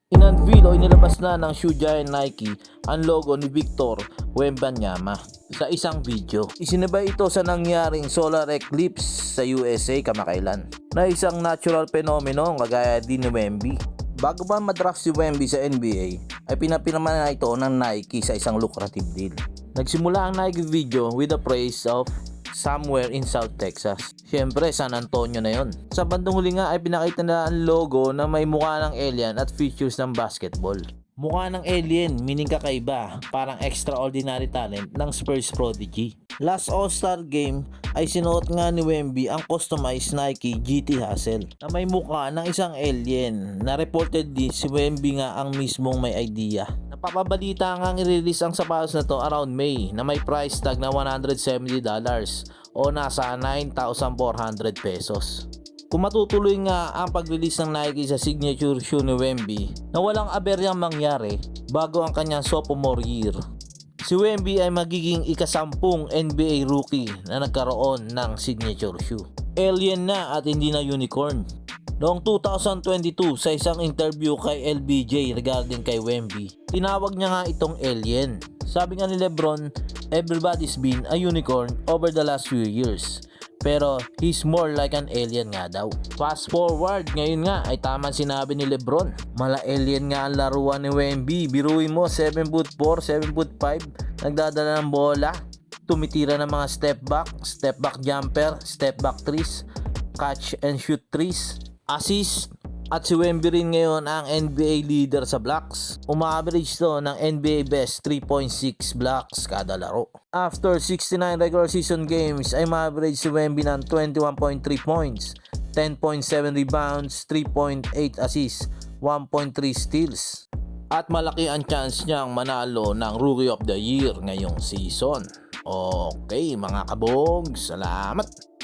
In-unveil o inilabas na ng shoe giant Nike ang logo ni Victor Wembanyama sa isang video. Isinabay ito sa nangyaring solar eclipse sa USA kamakailan na isang natural phenomenon kagaya din ni Wemby. Bago ba madraft si Wemby sa NBA ay pinapirma na ito ng Nike sa isang lucrative deal. Nagsimula ang Nike video with the praise of somewhere in South Texas. Siyempre, San Antonio na yon. Sa bandang huli nga ay pinakita na ang logo na may mukha ng alien at features ng basketball. Mukha ng alien, meaning kakaiba, parang extraordinary talent ng Spurs prodigy. Last All-Star Game ay sinuot nga ni Wemby ang customized Nike GT Hustle na may mukha ng isang alien na reportedly si Wemby nga ang mismong may idea. Napapabalita nga i-release ang sapatos na to around May na may price tag na $170 o nasa 9,400 pesos. Kung matutuloy nga ang pag-release ng Nike sa signature shoe ni Wemby na walang aberyang mangyari bago ang kanyang sophomore year, si Wemby ay magiging ika-10 NBA rookie na nagkaroon ng signature shoe. Alien na at hindi na unicorn. Noong 2022 sa isang interview kay LBJ regarding kay Wemby, tinawag niya nga itong alien. Sabi nga ni LeBron, everybody's been a unicorn over the last few years. Pero he's more like an alien nga daw. Fast forward, ngayon nga ay tamang sinabi ni LeBron. Mala alien nga ang laruan ni Wemby. Biruin mo 7'4", 7'5", nagdadala ng bola, tumitira ng mga step back jumper, step back threes, catch and shoot threes, assist. At si Wemby rin ngayon ang NBA leader sa blocks. Uma-average to ng NBA best 3.6 blocks kada laro. After 69 regular season games ay ma-average si Wemby ng 21.3 points, 10.7 rebounds, 3.8 assists, 1.3 steals. At malaki ang chance niyang manalo ng Rookie of the Year ngayong season. Okay mga kabog, salamat!